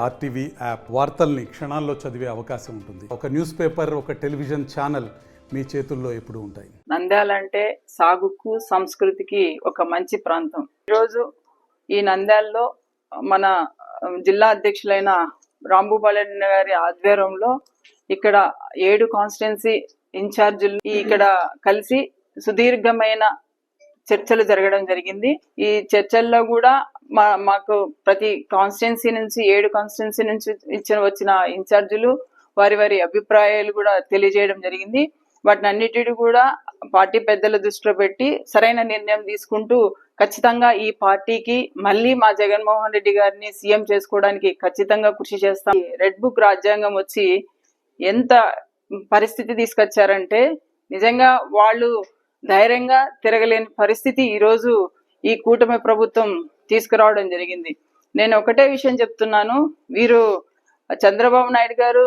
RTV app వార్తల్ని క్షణాల్లో చదివే అవకాశం ఉంటుంది. ఒక న్యూస్ పేపర్, ఒక టెలివిజన్ ఛానల్ మీ చేతుల్లో ఎప్పుడూ ఉంటాయి. నంద్యాల అంటే సాగుకు సంస్కృతికి ఒక మంచి ప్రాంతం. ఈరోజు ఈ నంద్యాలలో మన జిల్లా అధ్యక్షులైన రాంభూపాల్ గారి ఆధ్వర్యంలో ఇక్కడ 7 కాన్స్టిట్యున్సీ ఇన్ఛార్జీలు ఇక్కడ కలిసి సుదీర్ఘమైన చర్చలు జరగడం జరిగింది. ఈ చర్చల్లో కూడా మాకు ప్రతి కాన్స్టిట్యున్సీ నుంచి 7 కాన్స్టిట్యున్సీ నుంచి వచ్చిన ఇన్ఛార్జీలు వారి అభిప్రాయాలు కూడా తెలియజేయడం జరిగింది. వాటిని అన్నిటిని కూడా పార్టీ పెద్దల దృష్టిలో పెట్టి సరైన నిర్ణయం తీసుకుంటూ ఖచ్చితంగా ఈ పార్టీకి మళ్ళీ మా జగన్మోహన్ రెడ్డి గారిని సీఎం చేసుకోవడానికి ఖచ్చితంగా కృషి చేస్తాం. రెడ్ బుక్ రాజ్యాంగం వచ్చి ఎంత పరిస్థితి తీసుకొచ్చారంటే నిజంగా వాళ్ళు ధైర్యంగా తిరగలేని పరిస్థితి ఈరోజు ఈ కూటమి ప్రభుత్వం తీసుకురావడం జరిగింది. నేను ఒకటే విషయం చెప్తున్నాను, వీరు చంద్రబాబు నాయుడు గారు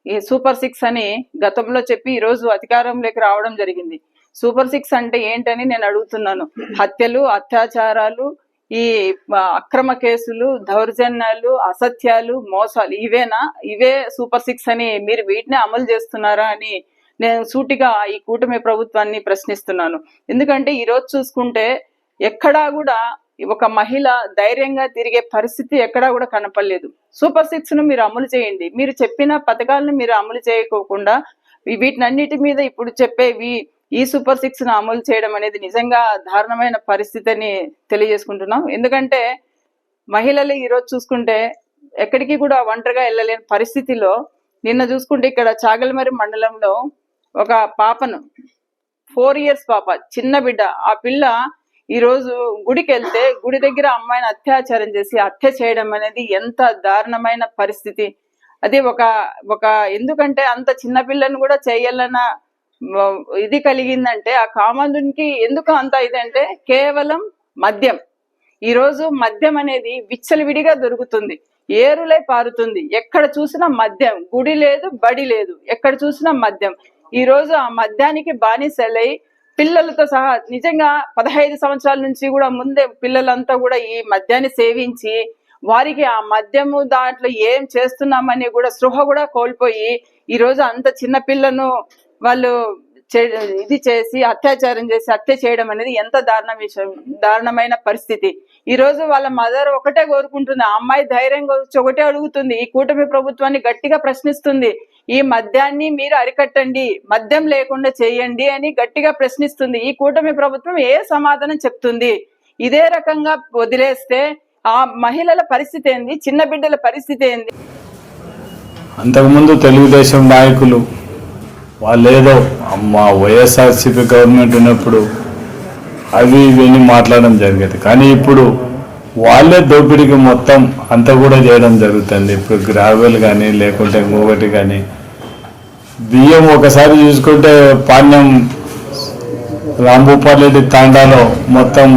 ఈ సూపర్ 6 అని గతంలో చెప్పి ఈరోజు అధికారంలోకి రావడం జరిగింది. సూపర్ 6 అంటే ఏంటని నేను అడుగుతున్నాను. హత్యలు, అత్యాచారాలు, ఈ అక్రమ కేసులు, దౌర్జన్యాలు, అసత్యాలు, మోసాలు ఇవే సూపర్ 6 అని మీరు వీటిని అమలు చేస్తున్నారా అని నేను సూటిగా ఈ కూటమి ప్రభుత్వాన్ని ప్రశ్నిస్తున్నాను. ఎందుకంటే ఈరోజు చూసుకుంటే ఎక్కడా కూడా ఒక మహిళ ధైర్యంగా తిరిగే పరిస్థితి ఎక్కడా కూడా కనపడలేదు. సూపర్ 6 ను మీరు అమలు చేయండి. మీరు చెప్పిన పథకాలను మీరు అమలు చేయకోకుండా వీటినన్నిటి మీద ఇప్పుడు చెప్పేవి ఈ సూపర్ 6 ను అమలు చేయడం అనేది నిజంగా దారుణమైన పరిస్థితి అని తెలియజేసుకుంటున్నాం. ఎందుకంటే మహిళలు ఈరోజు చూసుకుంటే ఎక్కడికి కూడా ఒంటరిగా వెళ్ళలేని పరిస్థితిలో నిన్న చూసుకుంటే ఇక్కడ చాగల్మరి మండలంలో ఒక పాపను 4 years పాప, చిన్న బిడ్డ, ఆ పిల్ల ఈరోజు గుడికి వెళ్తే గుడి దగ్గర అమ్మాయిని అత్యాచారం చేసి హత్య చేయడం అనేది ఎంత దారుణమైన పరిస్థితి. అది ఒక ఎందుకంటే అంత చిన్న పిల్లని కూడా చేయాలన్న ఇది కలిగిందంటే ఆ కామందునికి ఎందుకు అంత ఇదంటే కేవలం మద్యం. ఈరోజు మద్యం అనేది విచ్చలవిడిగా దొరుకుతుంది, ఏరులై పారుతుంది. ఎక్కడ చూసినా మద్యం, గుడి లేదు, బడి లేదు, ఎక్కడ చూసినా మద్యం. ఈ రోజు ఆ మద్యానికి బానిసలై పిల్లలతో సహా నిజంగా 15 సంవత్సరాల నుంచి కూడా ముందే పిల్లలంతా కూడా ఈ మద్యాన్ని సేవించి వారికి ఆ మద్యము దాంట్లో ఏం చేస్తున్నామని కూడా స్పృహ కూడా కోల్పోయి ఈరోజు అంత చిన్న పిల్లను వాళ్ళు ఇది చేసి అత్యాచారం చేసి హత్య చేయడం అనేది ఎంత దారుణమైన పరిస్థితి. ఈ రోజు వాళ్ళ మదర్ ఒకటే కోరుకుంటుంది, ఆ అమ్మాయి ధైర్యంగా వచ్చి ఒకటే అడుగుతుంది, ఈ కూటమి ప్రభుత్వాన్ని గట్టిగా ప్రశ్నిస్తుంది, ఈ మద్యాన్ని మీరు అరికట్టండి, మద్యం లేకుండా చేయండి అని గట్టిగా ప్రశ్నిస్తుంది. ఈ కూటమి ప్రభుత్వం ఏ సమాధానం చెప్తుంది? ఇదే రకంగా వదిలేస్తే ఆ మహిళల పరిస్థితి ఏంది, చిన్న బిడ్డల పరిస్థితి ఏంది? అంతకుముందు తెలుగుదేశం నాయకులు వాళ్ళేదో మా వైఎస్ఆర్సీపీ గవర్నమెంట్ ఉన్నప్పుడు అవి ఇవన్నీ మాట్లాడడం జరిగేది. కానీ ఇప్పుడు వాళ్ళే దోపిడీకి మొత్తం అంతా కూడా చేయడం జరుగుతుంది. ఇప్పుడు గ్రావెల్ కానీ లేకుంటే ఇంకొకటి కానీ బియ్యం ఒకసారి చూసుకుంటే పాణ్యం రాంభూపాల్ రెడ్డి తాండాలో మొత్తం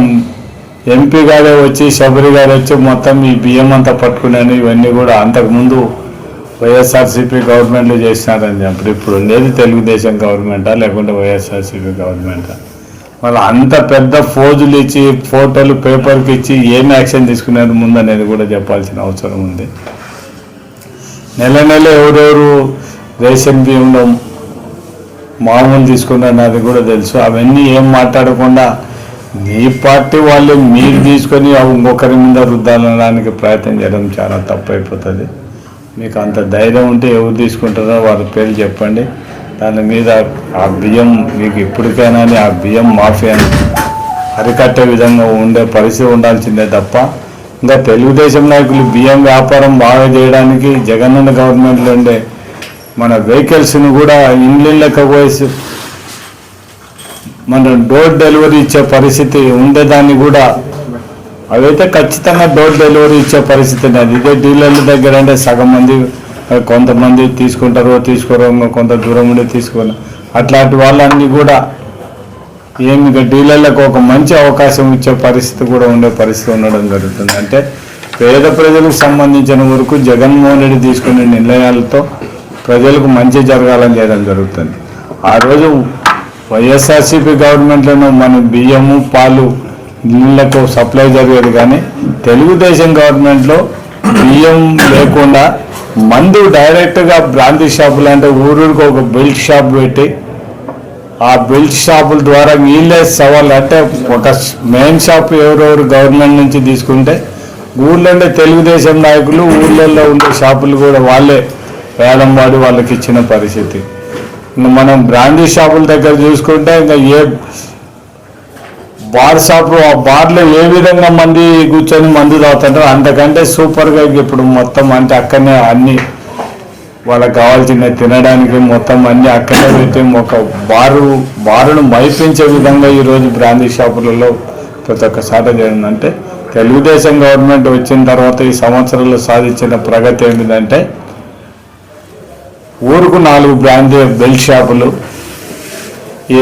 ఎంపీ గారే వచ్చి శబరి గారు వచ్చి మొత్తం ఈ బియ్యం అంతా పట్టుకున్నాను. ఇవన్నీ కూడా అంతకుముందు వైఎస్ఆర్సీపీ గవర్నమెంట్లు చేసినారని చెప్పి ఇప్పుడు ఉండేది తెలుగుదేశం గవర్నమెంటా లేకుంటే వైఎస్ఆర్సీపీ గవర్నమెంటా? వాళ్ళు అంత పెద్ద ఫోజులు ఇచ్చి ఫోటోలు పేపర్కి ఇచ్చి ఏం యాక్షన్ తీసుకున్నారు ముందు అనేది కూడా చెప్పాల్సిన అవసరం ఉంది. నెల ఎవరెవరు రేషన్ బియ్యంలో మామూలు తీసుకున్నారన్నది కూడా తెలుసు. అవన్నీ ఏం మాట్లాడకుండా మీ పార్టీ వాళ్ళు మీరు తీసుకొని ఇంకొకరి మీద రుద్దాలనడానికి ప్రయత్నం చేయడం చాలా తప్పు అయిపోతుంది. మీకు అంత ధైర్యం ఉంటే ఎవరు తీసుకుంటారో వారి పేర్లు చెప్పండి. దాని మీద ఆ బియ్యం మీకు ఇప్పటికైనా ఆ బియ్యం మాఫియాని అరికట్టే విధంగా ఉండే పరిస్థితి ఉండాల్సిందే తప్ప ఇంకా తెలుగుదేశం నాయకులు బియ్యం వ్యాపారం బాగా చేయడానికి జగనన్న గవర్నమెంట్లో ఉండే మన వెహికల్స్ని కూడా ఇండ్లకి పోసి మన డోర్ డెలివరీ ఇచ్చే పరిస్థితి ఉండేదాన్ని కూడా అవైతే ఖచ్చితంగా డోర్ డెలివరీ ఇచ్చే పరిస్థితి లేదు. ఇదే డీలర్ల దగ్గర అంటే సగం మంది కొంతమంది తీసుకుంటారో తీసుకోరో, కొంత దూరం ఉండి తీసుకోరు. అట్లాంటి వాళ్ళన్నీ కూడా ఏమి డీలర్లకు ఒక మంచి అవకాశం ఇచ్చే పరిస్థితి కూడా ఉండే పరిస్థితి ఉండడం జరుగుతుంది. అంటే పేద ప్రజలకు సంబంధించిన వరకు జగన్మోహన్ రెడ్డి తీసుకునే నిర్ణయాలతో ప్రజలకు మంచి జరగాలని చేయడం జరుగుతుంది. ఆ రోజు వైఎస్ఆర్సీపీ గవర్నమెంట్లోనూ మన బియ్యము పాలు నీళ్లకు సప్లై జరిగేది. కానీ తెలుగుదేశం గవర్నమెంట్లో బియ్యం లేకుండా మందు డైరెక్ట్గా బ్రాందీ షాపులు అంటే ఊరికి ఒక బెల్ట్ షాప్ పెట్టి ఆ బెల్ట్ షాపుల ద్వారా వీళ్ళే సవాళ్ళు అంటే ఒక మెయిన్ షాప్ ఎవరెవరు గవర్నమెంట్ నుంచి తీసుకుంటే ఊళ్ళో ఉండే తెలుగుదేశం నాయకులు ఊళ్ళల్లో ఉండే షాపులు కూడా వాళ్ళే వేలం వాడి వాళ్ళకి ఇచ్చిన పరిస్థితి. ఇంకా మనం బ్రాందీ షాపుల దగ్గర చూసుకుంటే ఇంకా ఏ బార్ షాపు ఆ బార్లో ఏ విధంగా మంది కూర్చొని మందు తాగుతుంటారో అంతకంటే సూపర్గా ఇప్పుడు మొత్తం అంటే అక్కడనే అన్ని వాళ్ళకి కావాల్సిన తినడానికి మొత్తం అన్ని అక్కడే పెట్టి ఒక బారును మైపించే విధంగా ఈరోజు బ్రాందీ షాపులలో ప్రతి ఒక్కసారి జరిగిందంటే తెలుగుదేశం గవర్నమెంట్ వచ్చిన తర్వాత ఈ సంవత్సరంలో సాధించిన ప్రగతి ఏమిటంటే ఊరుకు 4 బ్రాందీ బెల్ట్ షాపులు,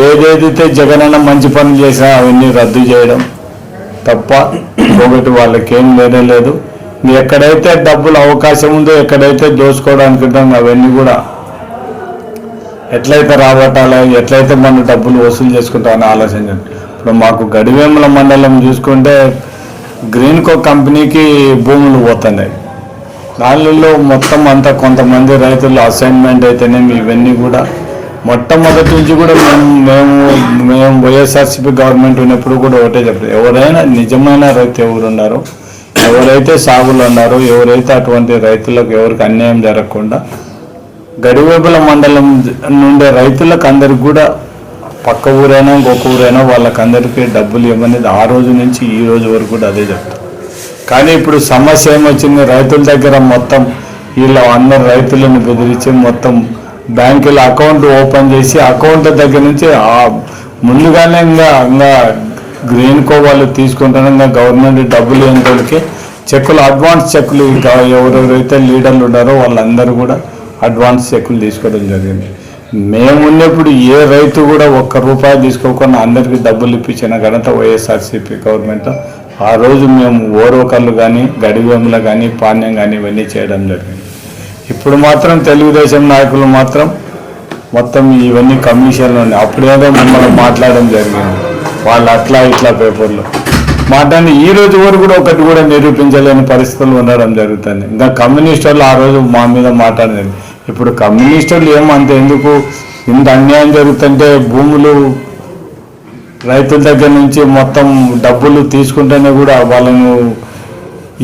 ఏదైతే జగనన్న మంచి పనులు చేసినా అవన్నీ రద్దు చేయడం తప్ప ఒకటి వాళ్ళకేం లేదు. ఎక్కడైతే డబ్బులు అవకాశం ఉందో ఎక్కడైతే దోచుకోవడానికి ఉంటుందో అవన్నీ కూడా ఎట్లయితే రాబట్టాలో ఎట్లయితే మనం డబ్బులు వసూలు చేసుకుంటామని ఆలోచించండి. ఇప్పుడు మాకు గడివేముల మండలం చూసుకుంటే గ్రీన్కో కంపెనీకి భూములు పోతున్నాయి. దానిలో మొత్తం అంతా కొంతమంది రైతులు అసైన్మెంట్ అయితేనేమి ఇవన్నీ కూడా మొట్టమొదటి నుంచి కూడా మేము వైఎస్ఆర్సీపీ గవర్నమెంట్ ఉన్నప్పుడు కూడా ఒకటే చెప్పారు, ఎవరైనా నిజమైన రైతు ఎవరు ఉన్నారో ఎవరైతే సాగులు ఉన్నారో ఎవరైతే అటువంటి రైతులకు ఎవరికి అన్యాయం జరగకుండా గడివేపుల మండలం నుండే రైతులకు అందరికి కూడా పక్క ఊరైనా ఇంకొక ఊరైనా వాళ్ళకందరికీ డబ్బులు ఇవ్వనేది ఆ రోజు నుంచి ఈ రోజు వరకు కూడా అదే చెప్తారు. కానీ ఇప్పుడు సమస్య ఏమొచ్చింది, రైతుల దగ్గర మొత్తం వీళ్ళ అందరు రైతులను బెదిరించి మొత్తం బ్యాంకులో అకౌంట్ ఓపెన్ చేసి అకౌంట్ దగ్గర నుంచి ముందుగానే ఇంకా గ్రీన్కో వాళ్ళు తీసుకుంటారు. ఇంకా గవర్నమెంట్ డబ్బులు ఏంటోళ్ళకి చెక్కులు అడ్వాన్స్ చెక్కులు ఎవరెవరైతే లీడర్లు ఉన్నారో వాళ్ళందరూ కూడా అడ్వాన్స్ చెక్కులు తీసుకోవడం జరిగింది. మేము ఉన్నప్పుడు ఏ రైతు కూడా ₹1 తీసుకోకుండా అందరికీ డబ్బులు ఇప్పించిన ఘనత వైఎస్ఆర్సీపీ గవర్నమెంట్. ఆ రోజు మేము ఓరోకళ్ళు కానీ గడివేములు కానీ పాణ్యం కానీ ఇవన్నీ చేయడం జరిగింది. ఇప్పుడు మాత్రం తెలుగుదేశం నాయకులు మాత్రం మొత్తం ఇవన్నీ కమిషన్లు ఉన్నాయి. అప్పుడేదో మమ్మల్ని మాట్లాడడం జరిగింది, వాళ్ళు అట్లా ఇట్లా పేపర్లు మాట్లాడి ఈ రోజు వరకు కూడా ఒకటి కూడా నిరూపించలేని పరిస్థితులు ఉండడం జరుగుతుంది. ఇంకా కమ్యూనిస్ట్ వాళ్ళు ఆ రోజు మా మీద మాట్లాడలేదు. ఇప్పుడు కమ్యూనిస్టులు ఏమంత ఎందుకు ఇంత అన్యాయం జరుగుతుంటే భూములు రైతుల దగ్గర నుంచి మొత్తం డబ్బులు తీసుకుంటేనే కూడా వాళ్ళను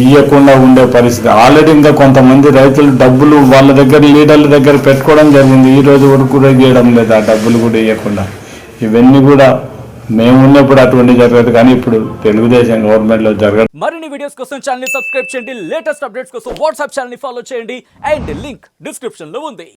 ఇవ్వకుండా ఉండే పరిస్థితి. ఆల్రెడీ ఇంకా కొంతమంది రైతులు డబ్బులు వాళ్ళ దగ్గర లీడర్ల దగ్గర పెట్టుకోవడం జరిగింది, ఈ రోజు వరకు కూడా ఇవ్వడం లేదు, ఆ డబ్బులు కూడా ఇవ్వకుండా. ఇవన్నీ కూడా మేము ఉన్నప్పుడు అటువంటి జరగదు, కానీ ఇప్పుడు తెలుగుదేశం గవర్నమెంట్లో జరగదు. మరిన్ని వీడియోస్ కోసం ఛానల్ ని సబ్స్క్రైబ్ చేయండి, లేటెస్ట్ అప్డేట్స్ కోసం వాట్సాప్ ఛానల్ ని ఫాలో చేయండి అండ్ లింక్ డిస్క్రిప్షన్ లో ఉంది.